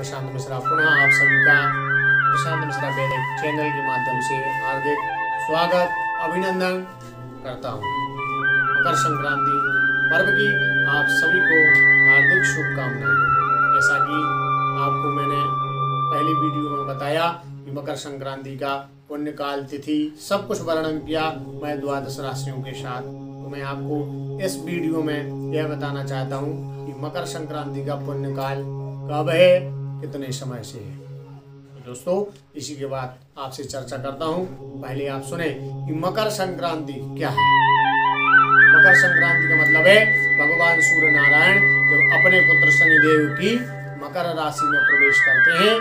प्रशांत मिश्रा पुनः आप सभी का प्रशांत मिश्रा वैदिक चैनल के माध्यम से हार्दिक स्वागत अभिनंदन करता हूँ। मकर संक्रांति पर्व की आप सभी को हार्दिक शुभकामनाएं। जैसा कि आपको मैंने पहली वीडियो में बताया कि मकर संक्रांति का पुण्यकाल तिथि सब कुछ वर्णन किया मैं द्वादश राशियों के साथ, तो मैं आपको इस वीडियो में यह बताना चाहता हूँ कि मकर संक्रांति का पुण्यकाल कब है, कितने समय से है। तो दोस्तों इसी के बाद आपसे चर्चा करता हूँ। पहले आप सुने कि मकर संक्रांति क्या है। मकर संक्रांति का मतलब है भगवान सूर्य नारायण जब अपने पुत्र शनिदेव की मकर राशि में प्रवेश करते हैं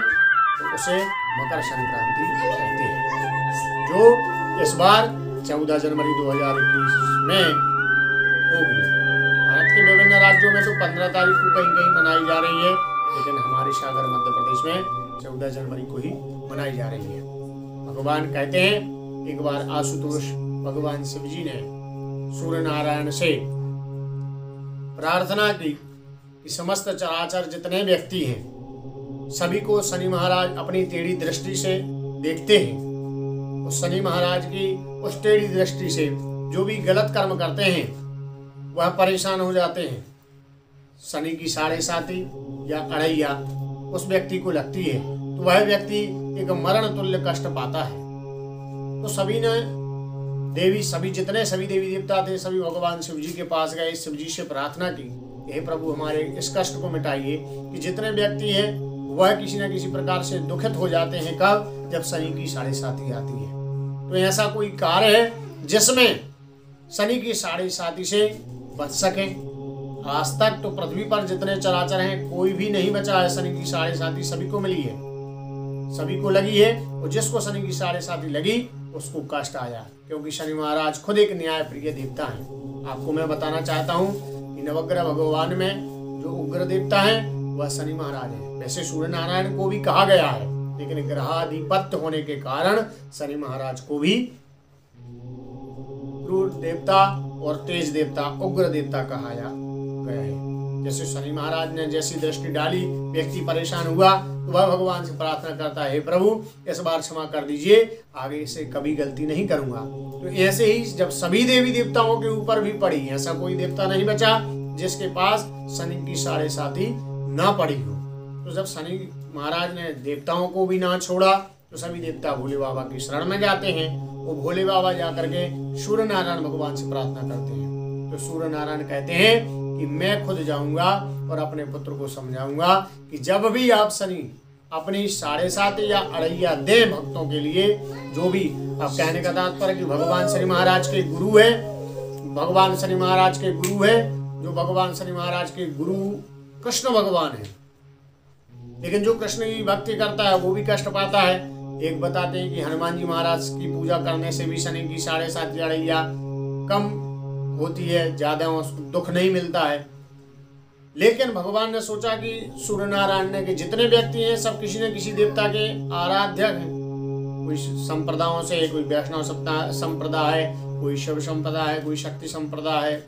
तो उसे मकर संक्रांति कहते हैं, जो इस बार 14 जनवरी 2021 में होगी। भारत के विभिन्न राज्यों में तो 15 तारीख को कहीं कहीं मनाई जा रही है, लेकिन हमारे सागर मध्य प्रदेश में 14 जनवरी को ही मनाई जा रही है। भगवान कहते हैं एक बार आशुतोष भगवान शिव जी ने सूर्य नारायण से प्रार्थना की कि समस्त चराचर जितने व्यक्ति हैं सभी को शनि महाराज अपनी टेढ़ी दृष्टि से देखते हैं। उस शनि महाराज की उस टेढ़ी दृष्टि से जो भी गलत कर्म करते हैं वह परेशान हो जाते हैं। शनि की 7.5 या अढ़ैया उस व्यक्ति को लगती है तो वह व्यक्ति एक मरण तुल्य कष्ट पाता है। तो सभी देवी देवता थे, सभी भगवान शिव जी के पास गए, शिव जी से प्रार्थना की, हे प्रभु हमारे इस कष्ट को मिटाइए कि जितने व्यक्ति हैं वह किसी न किसी प्रकार से दुखित हो जाते हैं। कब? जब शनि की 7.5 आती है। तो ऐसा कोई कार्य है जिसमें शनि की 7.5 से बच सके। आज तक तो पृथ्वी पर जितने चराचर हैं कोई भी नहीं बचा है। शनि की 7.5 सभी को मिली है, सभी को लगी है, और जिसको शनि की 7.5 लगी उसको कष्ट आया, क्योंकि शनि महाराज खुद एक न्याय प्रिय देवता है। आपको मैं बताना चाहता हूँ कि नवग्रह भगवान में जो उग्र देवता है वह शनि महाराज है। वैसे सूर्य नारायण को भी कहा गया है, लेकिन ग्रहाधिपत्य होने के कारण शनि महाराज को भी क्रूर देवता और तेज देवता, उग्र देवता कहा गया है। जैसे शनि महाराज ने जैसी दृष्टि डाली, व्यक्ति परेशान हुआ तो वह भगवान से प्रार्थना करता है, हे प्रभु इस बार क्षमा कर दीजिए, आगे से कभी गलती नहीं करूंगा। तो ऐसे ही जब सभी देवी देवताओं के ऊपर भी पड़ी, ऐसा कोई देवता नहीं बचा जिसके पास शनि की 7.5 ना पड़ी हो। तो जब शनि महाराज ने देवताओं को भी ना छोड़ा तो सभी देवता भोले बाबा की शरण में जाते हैं। वो भोले बाबा जाकर के सूर्य नारायण भगवान से प्रार्थना करते हैं। तो सूर्य नारायण कहते हैं कि मैं खुद जाऊंगा और अपने पुत्र को समझाऊंगा कि जब भी आप शनि अपनी 7.5 या अढ़ैया दे भक्तों के लिए, जो भी आप कहने का तात्पर्य कि भगवान शनि महाराज के गुरु है, भगवान शनि महाराज के गुरु है, जो भगवान शनि महाराज के गुरु कृष्ण भगवान है, लेकिन जो कृष्ण की भक्ति करता है वो भी कष्ट पाता है। एक बताते हैं कि हनुमान जी महाराज की पूजा करने से भी शनि की 7.5 या अढ़ैया कम होती है, ज्यादा उसको दुख नहीं मिलता है। लेकिन भगवान ने सोचा कि सूर्य नारायण ने कि जितने व्यक्ति हैं सब किसी न किसी देवता के आराध्य हैं। कोई संप्रदायों से, कोई वैष्णव संप्रदाय है, कोई शिव संप्रदाय है, कोई शक्ति संप्रदाय है।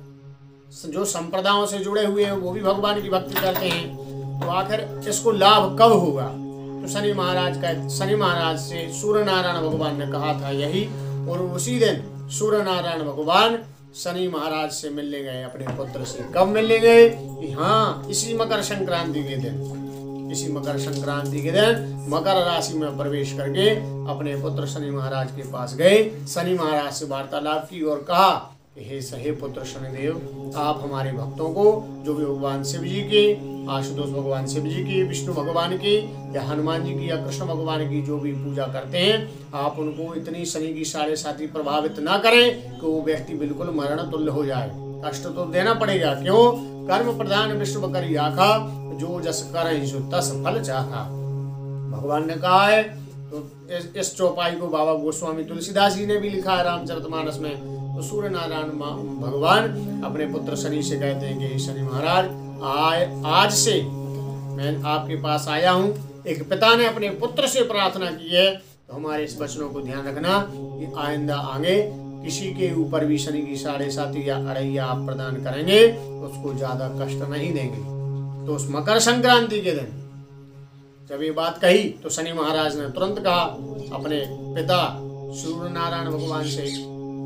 जो संप्रदायों से जुड़े हुए हैं वो भी भगवान की भक्ति करते हैं। तो आखिर इसको लाभ कब होगा? तो शनि महाराज से सूर्य नारायण भगवान ने कहा था यही, और उसी दिन सूर्य नारायण भगवान शनि महाराज से मिलने गए अपने पुत्र से। कब मिलने गए? कि हाँ, इसी मकर संक्रांति के दिन, इसी मकर संक्रांति के दिन मकर राशि में प्रवेश करके अपने पुत्र शनि महाराज के पास गए। शनि महाराज से वार्तालाप की और कहा कि हे पुत्र शनिदेव, आप हमारे भक्तों को, जो भी भगवान शिव जी की, आशुतोष भगवान शिव जी की, विष्णु भगवान की या हनुमान जी की या कृष्ण भगवान की जो भी पूजा करते हैं, आप उनको इतनी शनि की 7.5 प्रभावित ना करें कि वो व्यक्ति बिल्कुल मरण तुल्य हो जाए। कष्ट तो देना पड़ेगा, क्यों? कर्म प्रधान विष्णु करी आखा, जो जस कर सो तस फल चाहा। भगवान ने कहा है। तो इस चौपाई को बाबा गोस्वामी तुलसीदास जी ने भी लिखा है रामचरितमानस में। तो सूर्य नारायण भगवान अपने पुत्र शनि से कहते हैं कि शनि महाराज, आज से मैं आपके पास आया हूँ। एक पिता ने अपने पुत्र से प्रार्थना की है, तो हमारे इस वचनों को ध्यान रखना कि आइंदा आगे किसी के ऊपर भी शनि की 7.5 या अढ़ैया आप प्रदान करेंगे उसको ज्यादा कष्ट नहीं देंगे। तो उस मकर संक्रांति के दिन जब ये बात कही तो शनि महाराज ने तुरंत कहा अपने पिता सूर्य नारायण भगवान से,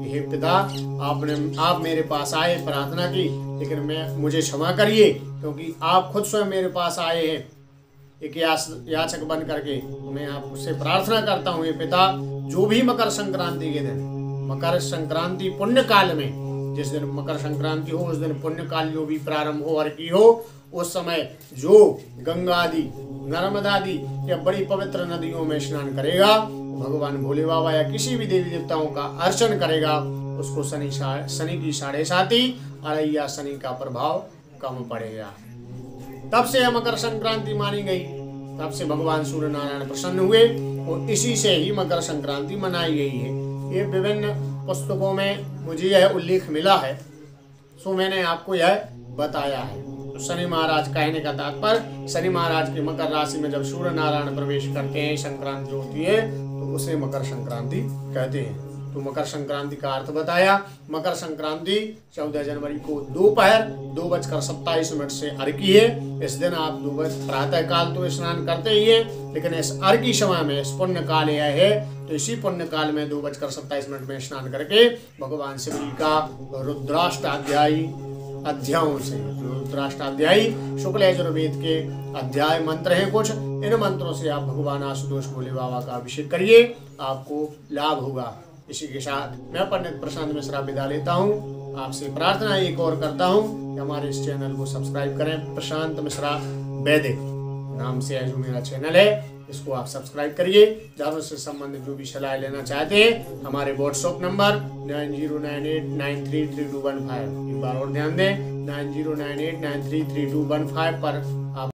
हे पिता, आप मेरे पास आए, प्रार्थना की, लेकिन मुझे क्षमा करिए, क्योंकि आप खुद स्वयं मेरे पास आए हैं एक याचक बन करके। मैं आपसे प्रार्थना करता हूँ, हे पिता, जो भी मकर संक्रांति के दिन, मकर संक्रांति पुण्य काल में, जिस दिन मकर संक्रांति हो उस दिन पुण्य काल जो भी प्रारंभ हो और की हो, उस समय जो गंगा आदि, नर्मदा आदि या बड़ी पवित्र नदियों में स्नान करेगा, भगवान भोले बाबा या किसी भी देवी देवताओं का अर्चन करेगा, उसको शनि की 7.5 अरैया शनि का प्रभाव कम पड़ेगा। तब से मकर संक्रांति मानी गई, तब से भगवान सूर्य नारायण प्रसन्न हुए और इसी से ही मकर संक्रांति मनाई गई है। ये विभिन्न पुस्तकों में मुझे यह उल्लेख मिला है, सो मैंने आपको यह बताया है। तो शनि महाराज कहने का तात्पर्य, शनि महाराज की मकर राशि में जब सूर्य नारायण प्रवेश करते हैं, संक्रांति होती है, तो उसे मकर संक्रांति कहते हैं। तो मकर संक्रांति का अर्थ बताया। मकर संक्रांति 14 जनवरी को दोपहर 2:27 से अर्घ्य है। इस दिन आप प्रातः काल तो स्नान करते ही है, लेकिन इस अर्घ्य समय में इस पुण्य काल यह है, तो इसी पुण्य काल में 2:27 में स्नान करके भगवान शिव जी का रुद्राष्टाध्यायी अध्यायों से, रुद्राष्टाध्यायी शुक्ल यजुर्वेद के अध्याय मंत्र हैं कुछ, इन मंत्रों से आप भगवान आशुतोष भोले बाबा का अभिषेक करिए, आपको लाभ होगा। इसी के साथ मैं पंडित प्रशांत मिश्रा विदा लेता हूँ। आपसे प्रार्थना एक और करता हूँ कि हमारे इस चैनल को सब्सक्राइब करें। प्रशांत मिश्रा वैदिक नाम से जो मेरा चैनल है, इसको आप सब्सक्राइब करिए। जानवर से संबंधित जो भी सलाह लेना चाहते हैं, हमारे व्हाट्सएप नंबर 9098933215, एक बार और ध्यान दें, 9098933215 पर आप